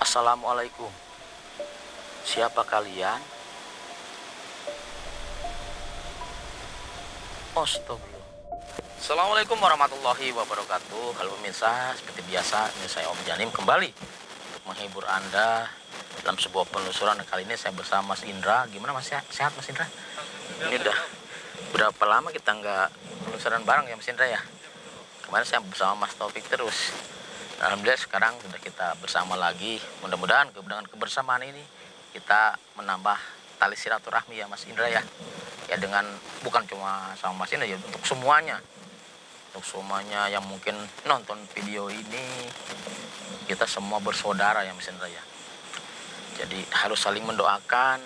Assalamualaikum. Siapa kalian? Astagfirullah. Assalamualaikum warahmatullahi wabarakatuh. Halo pemirsa, seperti biasa ini saya Om Janim kembali untuk menghibur Anda dalam sebuah penelusuran. Kali ini saya bersama Mas Indra. Gimana Mas, sehat Mas Indra? Ini udah berapa lama kita nggak penelusuran bareng ya Mas Indra ya? Kemarin saya bersama Mas Taufik terus. Alhamdulillah sekarang sudah kita bersama lagi. Mudah-mudahan dengan kebersamaan ini kita menambah tali silaturahmi ya Mas Indra ya. Ya dengan bukan cuma sama Mas Indra ya, untuk semuanya. Untuk semuanya yang mungkin nonton video ini, kita semua bersaudara ya Mas Indra ya. Jadi harus saling mendoakan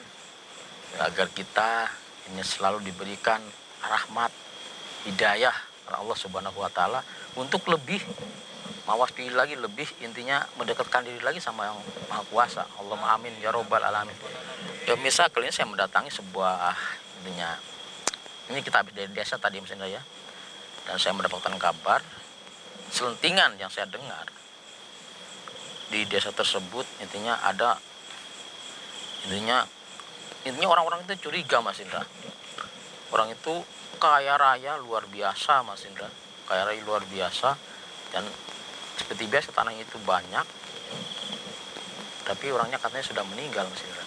agar kita ini selalu diberikan rahmat, hidayah oleh Allah Subhanahu wa taala untuk lebih mawas diri lagi, lebih intinya mendekatkan diri lagi sama yang Maha Kuasa. Allahumma amin ya robbal alamin. Ya misal kali ini saya mendatangi sebuah intinya, ini kita habis dari desa tadi Mas Indra ya, dan saya mendapatkan kabar selentingan yang saya dengar di desa tersebut intinya ada intinya orang-orang itu curiga Mas Indra. Orang itu kaya raya luar biasa Mas Indra, kaya raya luar biasa, dan seperti biasa tanahnya itu banyak, tapi orangnya katanya sudah meninggal Mas Indra.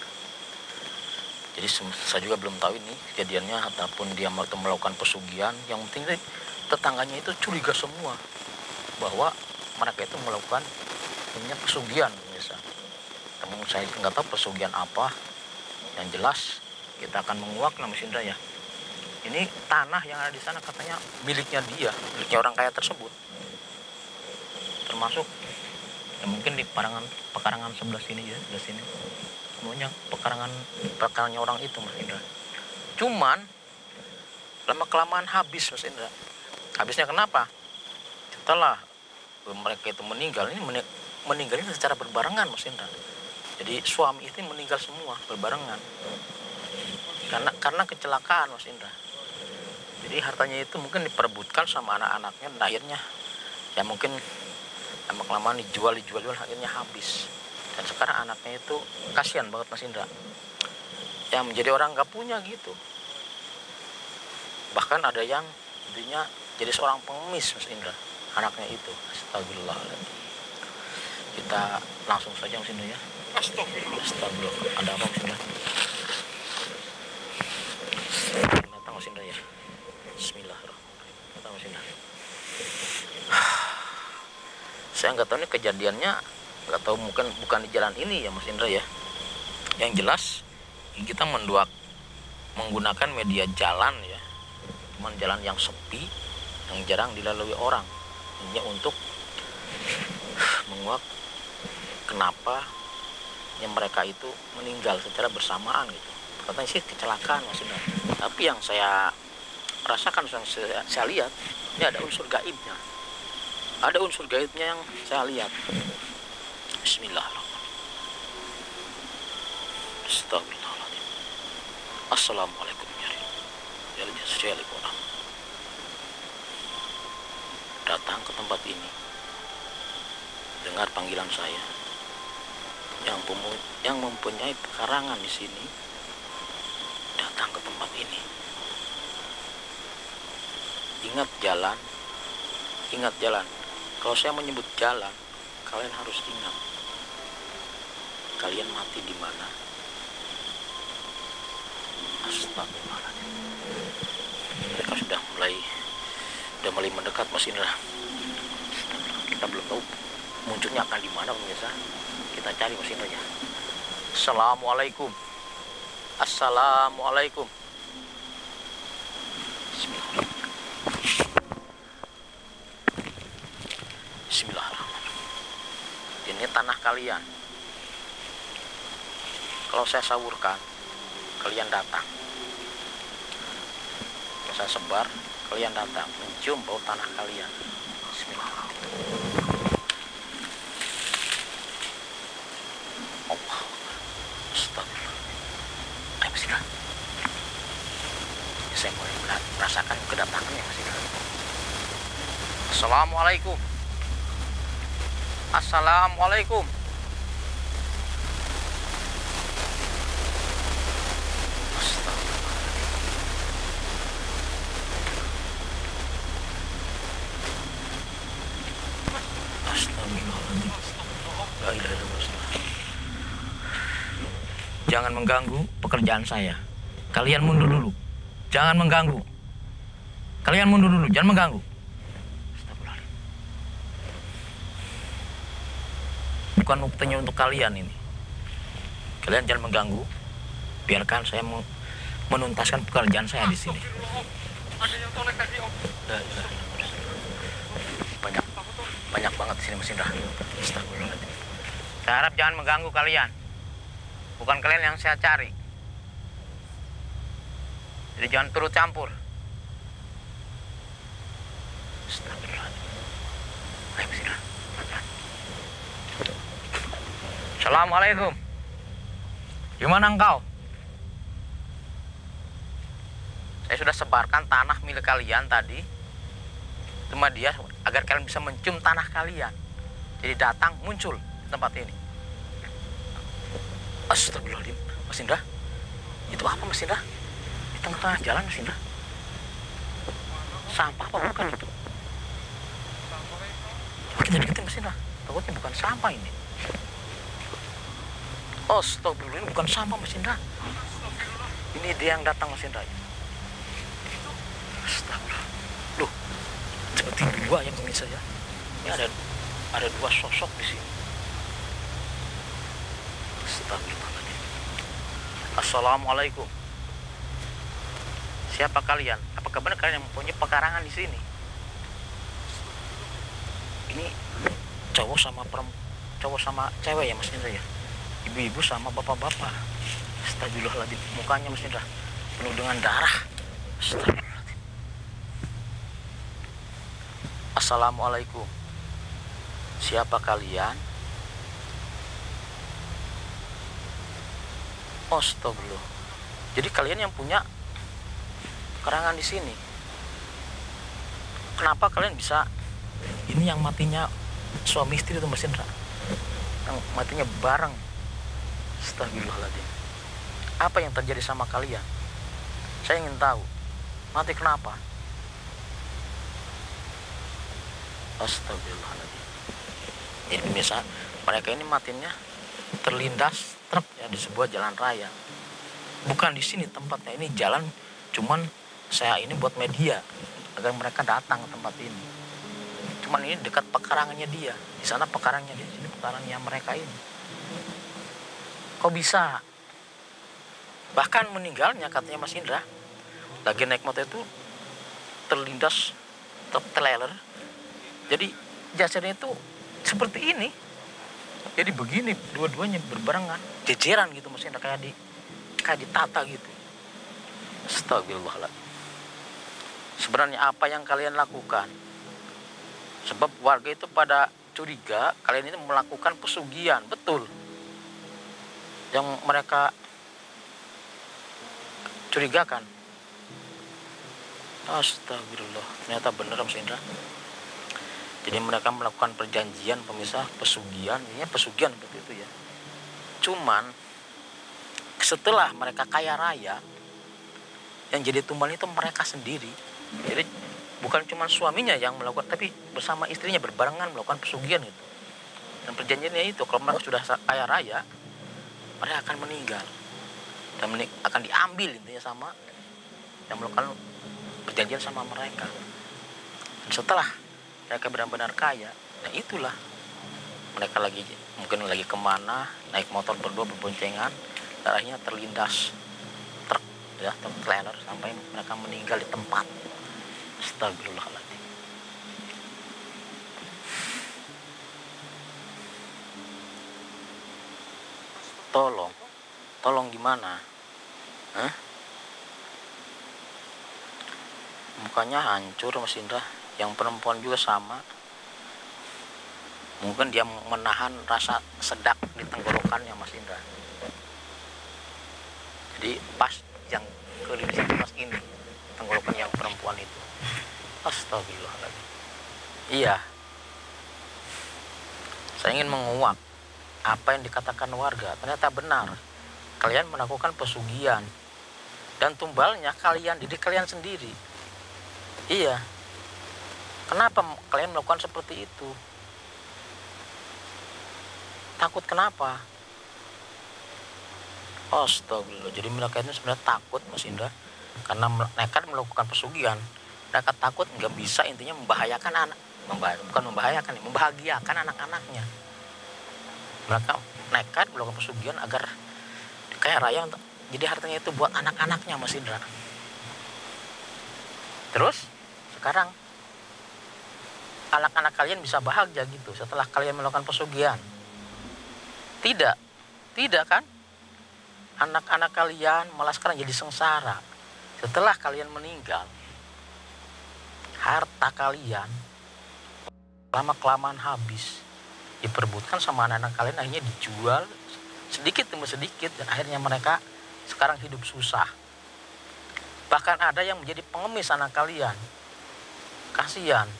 Jadi saya juga belum tahu ini kejadiannya ataupun dia melakukan pesugihan. Yang penting tetangganya itu curiga semua bahwa mereka itu melakukan pesugihan misalnya. Namun saya nggak tahu pesugihan apa. Yang jelas kita akan menguak Mas Indra ya. Ini tanah yang ada di sana katanya miliknya dia, miliknya orang kaya tersebut. Termasuk ya mungkin di pekarangan sebelah sini ya, sebelah sini semuanya pekarangannya orang itu Mas Indra. Cuman lama kelamaan habis Mas Indra. Habisnya kenapa? Setelah mereka itu meninggal, ini meninggalnya secara berbarengan Mas Indra. Jadi suami istri meninggal semua berbarengan karena kecelakaan Mas Indra. Jadi hartanya itu mungkin diperebutkan sama anak-anaknya, dan akhirnya ya mungkin lama-kelamaan dijual akhirnya habis. Dan sekarang anaknya itu kasihan banget Mas Indra, yang menjadi orang nggak punya gitu. Bahkan ada yang intinya jadi seorang pengemis Mas Indra, anaknya itu. Astagfirullahaladzim. Kita langsung saja Mas Indra ya. Astagfirullah. Ada apa Mas Indra? Datang Mas Indra ya. Bismillahirrahmanirrahim. Datang Mas Indra. Saya nggak tahu ini kejadiannya, nggak tahu mungkin bukan di jalan ini ya Mas Indra ya. Yang jelas kita menggunakan media jalan ya, cuman jalan yang sepi, yang jarang dilalui orang. Ini untuk menguak kenapa yang mereka itu meninggal secara bersamaan gitu. Katanya sih kecelakaan Mas Indra. Tapi yang saya rasakan, yang saya lihat, ini ada unsur gaibnya. Ada unsur gaibnya yang saya lihat. Bismillahirrahmanirrahim. Astagfirullahaladzim. Assalamualaikum warahmatullahi wabarakatuh. Datang ke tempat ini, dengar panggilan saya. Yang mempunyai pekarangan di sini, datang ke tempat ini. Ingat jalan. Kalau saya menyebut jalan, kalian harus ingat kalian mati di mana. Astagfirullahaladzim. Mereka sudah mulai mendekat Mas Indra. Kita belum tahu munculnya akan di mana pemirsa. Kita cari Mas Indra ya. Assalamualaikum. Assalamualaikum. Bismillahirrahmanirrahim. Ini tanah kalian. Kalau saya sawurkan, kalian datang. Kalau saya sebar, kalian datang mencium bau tanah kalian. Bismillahirrahmanirrahim. Allah. Astagfirullah. Ayo Mas Indra. Saya mulai merasakan kedatangannya Mas Indra. Assalamualaikum. Assalamualaikum. La ilaha illallah. Jangan mengganggu pekerjaan saya. Kalian mundur dulu. Jangan mengganggu. Kalian mundur dulu, jangan mengganggu. Bukan waktunya untuk kalian ini. Kalian jangan mengganggu. Biarkan saya menuntaskan pekerjaan saya di sini. Banyak banget di sini Mas Indra. Astagfirullahaladzim. Saya harap jangan mengganggu kalian. Bukan kalian yang saya cari. Jadi jangan turut campur. Astagfirullahaladzim. Ayo Mas Indra. Assalamualaikum. Gimana engkau? Saya sudah sebarkan tanah milik kalian tadi. Cuma dia agar kalian bisa mencium tanah kalian. Jadi datang muncul di tempat ini. Astagfirullahaladzim. Mas Indra. Itu apa Mas Indra? Di tengah-tengah jalan Mas Indra. Sampah apa bukan itu? Kita deketin Mas Indra. Takutnya bukan sampah ini. Astagfirullah, ini bukan sampah Mas Indra. Ini dia yang datang Mas Indra. Astagfirullah. Loh, seperti dua yang pemirsa ya. Ini ada dua sosok di sini. Astagfirullahaladzim. Assalamualaikum. Siapa kalian? Apakah benar kalian yang mempunyai pekarangan di sini? Ini cowok sama cewek ya Mas Indra ya? Ibu-ibu sama bapak-bapak. Astagfirullahaladzim. Mukanya Mas Indra penuh dengan darah. Astagfirullahaladzim. Assalamualaikum. Siapa kalian? Astagfirullah. Jadi kalian yang punya kerangan di sini. Kenapa kalian bisa? Ini yang matinya suami istri itu Mas Indra. Yang matinya bareng. Astagfirullahaladzim. Apa yang terjadi sama kalian? Saya ingin tahu. Mati kenapa? Astagfirullahaladzim. Jadi pemirsa, mereka ini matinya terlindas truk ya di sebuah jalan raya. Bukan di sini tempatnya, ini jalan cuman saya ini buat media agar mereka datang ke tempat ini. Cuman ini dekat pekarangannya dia. Di sana pekarangannya dia, di sini pekarangannya mereka ini. Kok bisa? Bahkan meninggalnya katanya Mas Indra lagi naik motor itu terlindas truk trailer. Jadi jasadnya itu seperti ini. Jadi begini dua-duanya berbarengan, jejeran gitu Mas Indra, kayak ditata gitu. Astagfirullahaladzim. Sebenarnya apa yang kalian lakukan? Sebab warga itu pada curiga kalian itu melakukan pesugihan, betul. Yang mereka curigakan. Astagfirullah, ternyata benar Mas Indra. Jadi mereka melakukan perjanjian pemisah pesugihan, ini pesugihan seperti itu ya. Cuman setelah mereka kaya raya, yang jadi tumbal itu mereka sendiri. Jadi bukan cuma suaminya yang melakukan, tapi bersama istrinya berbarengan melakukan pesugihan gitu. Dan perjanjiannya itu kalau mereka sudah kaya raya, mereka akan meninggal dan akan diambil intinya sama yang melakukan perjanjian sama mereka. Dan setelah mereka benar-benar kaya, nah itulah mereka mungkin lagi kemana, naik motor berdua berboncengan, darahnya terlindas truk ya, truk trailer sampai mereka meninggal di tempat. Astagfirullahaladzim. Tolong gimana? Hah? Mukanya hancur Mas Indra. Yang perempuan juga sama. Mungkin dia menahan rasa sedak di tenggorokannya Mas Indra. Jadi pas yang ke situ pas ini tenggorokan yang perempuan itu. Astagfirullahaladzim. Iya. Saya ingin menguak apa yang dikatakan warga. Ternyata benar. Kalian melakukan pesugihan. Dan tumbalnya kalian, diri kalian sendiri. Iya. Kenapa kalian melakukan seperti itu? Takut kenapa? Astagfirullah. Jadi mereka itu sebenarnya takut, Mas Indra, karena nekat melakukan pesugihan. Mereka takut nggak bisa, intinya membahayakan anak, bukan membahayakan, membahagiakan anak-anaknya. Mereka nekat melakukan pesugihan agar kaya raya, untuk jadi hartanya itu buat anak-anaknya, Mas Indra. Terus sekarang anak-anak kalian bisa bahagia gitu setelah kalian melakukan pesugihan? Tidak, tidak kan? Anak-anak kalian malah sekarang jadi sengsara. Setelah kalian meninggal, harta kalian lama-kelamaan habis, diperebutkan sama anak-anak kalian, akhirnya dijual sedikit demi sedikit, dan akhirnya mereka sekarang hidup susah. Bahkan ada yang menjadi pengemis anak kalian. Kasihan.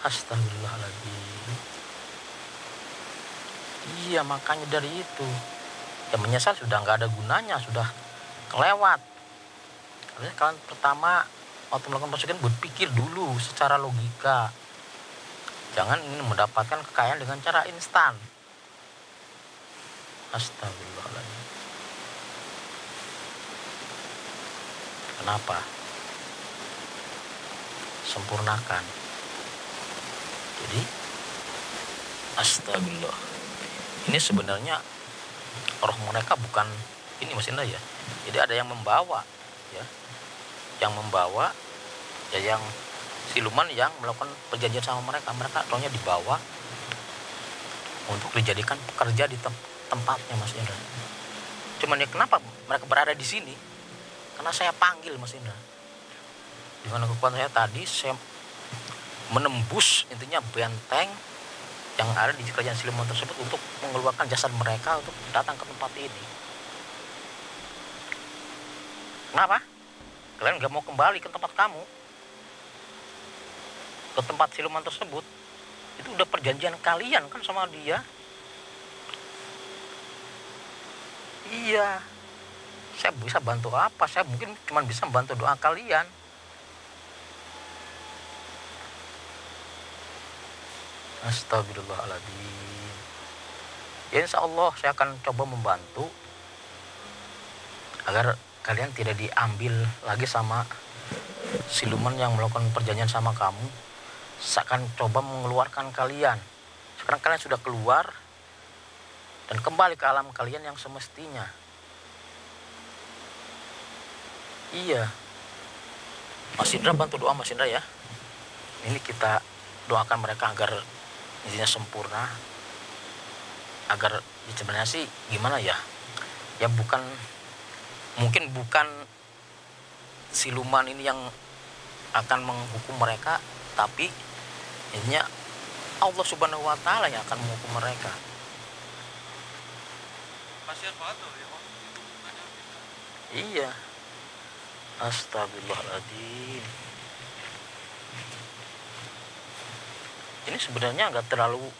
Astagfirullahaladzim. Iya, makanya dari itu ya menyesal sudah nggak ada gunanya, sudah kelewat. Harusnya kalian pertama waktu melakukan pesugihan berpikir dulu secara logika. Jangan ingin mendapatkan kekayaan dengan cara instan. Astagfirullahaladzim. Kenapa? Sempurnakan. Jadi astagfirullah. Ini sebenarnya roh mereka bukan ini, Mas Indra ya. Jadi ada yang membawa ya. Yang membawa ya, yang siluman yang melakukan perjanjian sama mereka. Mereka rohnya dibawa untuk dijadikan pekerja di tempatnya, Mas Indra. Cuman ya kenapa mereka berada di sini? Karena saya panggil, Mas Indra. Dengan kekuatan saya tadi, saya menembus intinya benteng yang ada di kerajaan siluman tersebut untuk mengeluarkan jasad mereka untuk datang ke tempat ini. Kenapa? Kalian gak mau kembali ke tempat kamu, ke tempat siluman tersebut? Itu udah perjanjian kalian kan sama dia. Iya. Saya bisa bantu apa? Saya mungkin cuma bisa bantu doa kalian. Astagfirullahaladzim. Ya insya Allah saya akan coba membantu agar kalian tidak diambil lagi sama siluman yang melakukan perjanjian sama kamu. Saya akan coba mengeluarkan kalian. Sekarang kalian sudah keluar dan kembali ke alam kalian yang semestinya. Iya. Mas Indra bantu doa, Mas Indra ya. Ini kita doakan mereka agar intinya sempurna, agar sebenarnya sih gimana ya, ya bukan, mungkin bukan siluman ini yang akan menghukum mereka, tapi intinya Allah Subhanahu wa Ta'ala yang akan menghukum mereka. Kasihan banget loh ya, Iya. Astagfirullahaladzim. Ini sebenarnya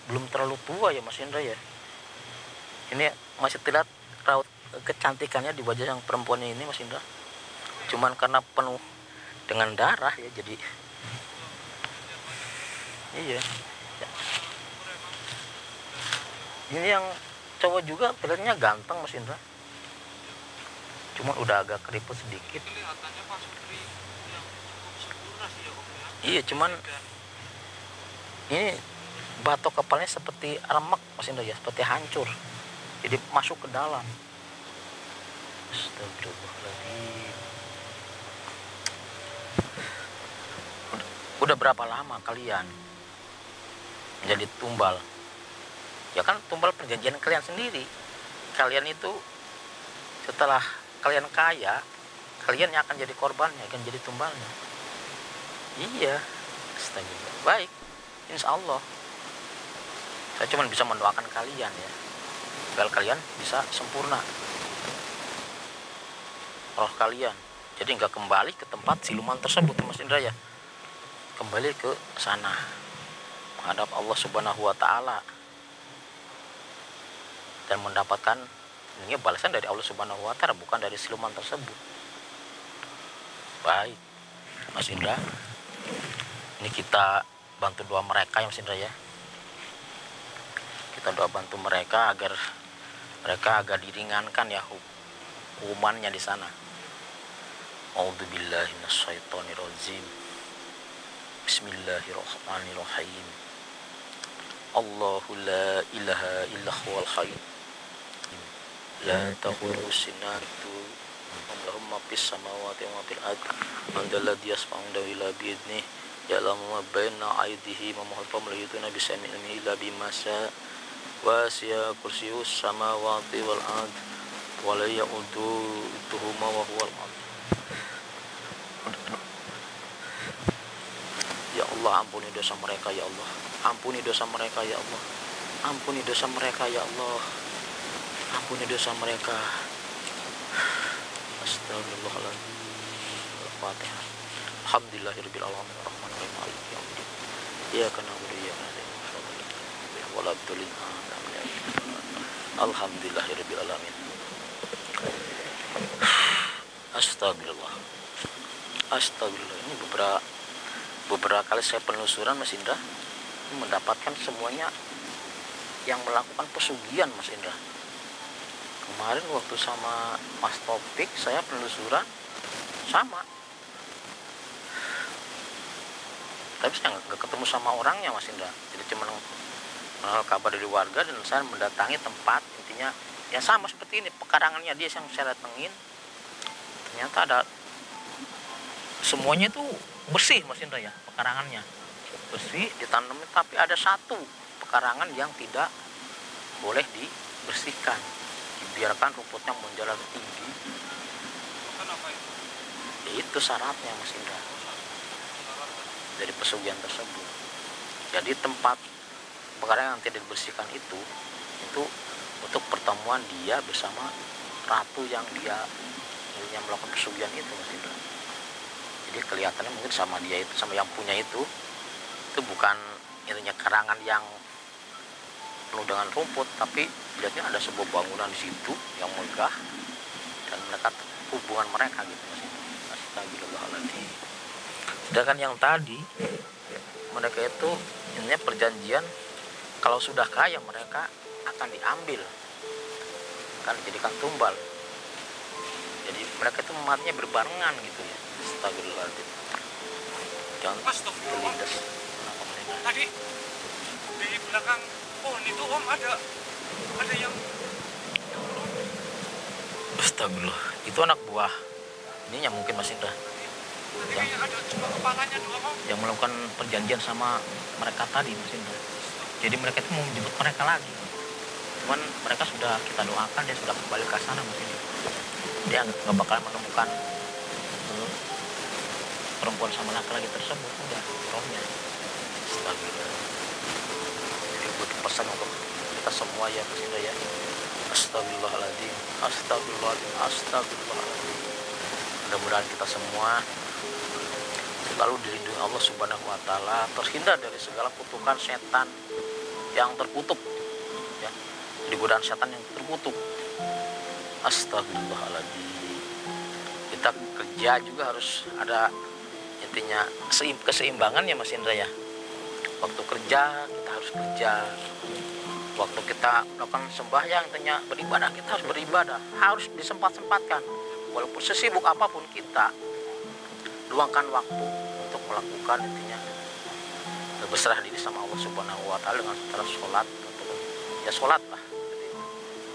belum terlalu tua ya, Mas Indra ya. Ini masih terlihat raut kecantikannya di wajah yang perempuannya ini, Mas Indra. Cuman karena penuh dengan darah ya, jadi iya. Ini yang cowok juga terlihatnya ganteng, Mas Indra. Cuman udah agak keriput sedikit. Kelihatannya Pak Sutri yang cukup sempurna sih ya, Om ya. Iya, cuman ini batok kepalanya seperti remek, Mas Indra ya, seperti hancur, jadi masuk ke dalam. Astagfirullahaladzim. Udah berapa lama kalian menjadi tumbal? Ya kan tumbal perjanjian kalian sendiri. Kalian itu setelah kalian kaya, kalian yang akan jadi korbannya, akan jadi tumbalnya. Iya. Astagfirullah. Baik, insya Allah saya cuma bisa mendoakan kalian ya, agar kalian bisa sempurna roh kalian, jadi nggak kembali ke tempat siluman tersebut, Mas Indra ya. Kembali ke sana menghadap Allah Subhanahu wa Ta'ala dan mendapatkan ini balasan dari Allah Subhanahu wa Ta'ala, bukan dari siluman tersebut. Baik, Mas Indra, ini kita bantu doa mereka ya, Mas Indra ya. Kita doa bantu mereka agar diringankan ya hukumannya di sana. A'udzubillahi minasyaitonirrajim. Bismillahirrahmanirrahim. Allahu la ilaha illa huwal hayyul la ta'khudhuhu sinatun wa lahu ma fis samawati wa ma fil ardi man dzalladzi yashfa'u illa bi'idhnihi ya'lamu ma baina aydihim wa ma khalfahum la yuhituna bi shay'in min ilmihi illa bima syaa wasi'a kursiyyuhus samawati wal ardi wa la ya'uduhuma wa huwal azim. Ya Allah, ampuni dosa mereka ya Allah. Ampuni dosa mereka ya Allah. Ampuni dosa mereka ya Allah. Ampuni dosa mereka. Astagfirullahaladzim. Al-Fatihah. Alhamdulillahirabbil alamin arrahmanirrahim maliki yaumiddin. Iyyaka na'budu wa iyyaka nasta'in. Walad dolin. Alhamdulillahirabbil alamin. Astagfirullah. Astagfirullah. Ini beberapa kali saya penelusuran Mas Indra, mendapatkan semuanya yang melakukan pesugihan Mas Indra. Kemarin waktu sama Mas Topik saya penelusuran sama, tapi saya nggak ketemu sama orangnya Mas Indra. Jadi cuma mengenal kabar dari warga dan saya mendatangi tempat, intinya ya sama seperti ini, pekarangannya dia yang saya datengin. Ternyata ada semuanya itu bersih Mas Indra ya, pekarangannya bersih ditanamin, tapi ada satu pekarangan yang tidak boleh dibersihkan, dibiarkan rumputnya menjalar tinggi. Kenapa itu? Itu syaratnya Mas Indra dari pesugihan tersebut. Jadi tempat pekarangan yang tidak dibersihkan itu untuk pertemuan dia bersama ratu yang melakukan pesugihan itu Mas Indra. Jadi kelihatannya mungkin sama dia itu, sama yang punya itu bukan intinya karangan yang penuh dengan rumput, tapi lihatnya ada sebuah bangunan di situ yang megah dan mereka hubungan mereka gitu Mas. Astagfirullahaladzim. Sedangkan yang tadi mereka itu intinya perjanjian kalau sudah kaya mereka akan diambil, akan dijadikan tumbal. Jadi mereka itu matinya berbarengan gitu ya. Astagfirullahaladzim. Jangan terlindas. Tadi di belakang pohon itu Om ada yang Astagfirullah. Itu anak buah ini yang mungkin Mas Indra tadi ada cuma kepalanya doang Om, yang melakukan perjanjian sama mereka tadi Mas Indra. Jadi mereka itu mau menjemput mereka lagi. Cuman mereka sudah kita doakan dia sudah kembali ke sana Mas Indra. Dia nggak bakal menemukan perempuan sama laki-laki tersebut, udah rohnya. Astagfirullah. Jadi butuh pesan untuk kita semua ya Mas Indra ya. Astagfirullahaladzim. Astagfirullahaladzim. Astagfirullahaladzim. Mudah-mudahan kita semua selalu dilindungi Allah Subhanahu wa taala, terhindar dari segala kutukan setan yang terkutuk ya. Dari godaan setan yang terkutuk. Astagfirullahaladzim. Kita kerja juga harus ada intinya keseimbangan ya Mas Indra ya. Waktu kerja kita harus kerja, waktu kita melakukan sembahyang intinya beribadah kita harus beribadah, harus disempat-sempatkan. Walaupun sesibuk apapun kita luangkan waktu untuk melakukan intinya berserah diri sama Allah Subhanahu wa taala dengan cara sholat ya, sholat lah.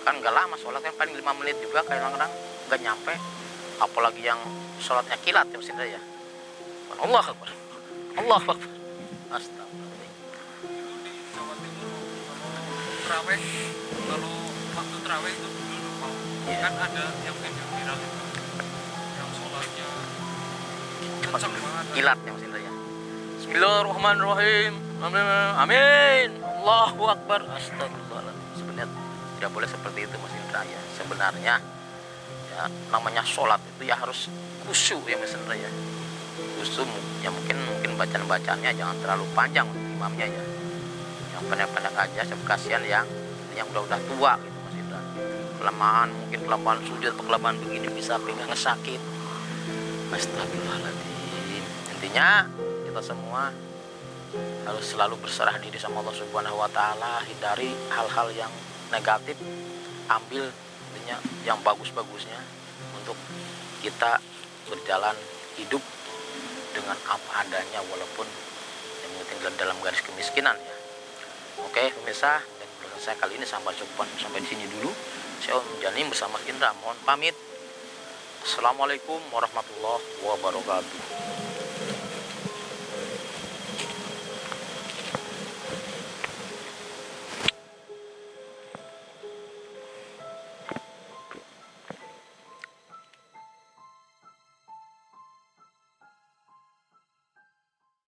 Kan nggak lama sholat, kan paling 5 menit juga, kadang-kadang nggak nyampe, apalagi yang sholatnya kilat ya Mas Indra ya. Allah Akbar, Allah Akbar. Astagfirullah. di Jawa Timur terawih, kalau waktu terawih itu dulu kan ada yang video viral itu yang sholatnya kencang banget Kilat ya Mas Indra ya. Bismillahirrahmanirrahim. Amin. Allahu Akbar. Astagfirullahaladzim. Sebenarnya tidak boleh seperti itu Mas Indra ya. Sebenarnya ya namanya sholat itu ya harus khusyuk ya Mas Indra ya. Khusyuk ya, mungkin bacaan-bacaannya jangan terlalu panjang untuk imamnya ya. Yang pendek-pendek aja, sebab kasihan yang udah tua gitu Mas Indra. Kelemahan sujud, kelemahan begini bisa pinggang sakit. Astagfirullahaladzim. Intinya kita semua harus selalu berserah diri sama Allah Subhanahu wa taala, hindari hal-hal yang negatif, ambil intinya yang bagus-bagusnya untuk kita berjalan hidup dengan apa adanya, walaupun yang penting dalam garis kemiskinan ya. Oke pemirsa, dan saya kali ini sampai di sini dulu. Saya Om Janim bersama Indra mohon pamit. Assalamualaikum warahmatullahi wabarakatuh.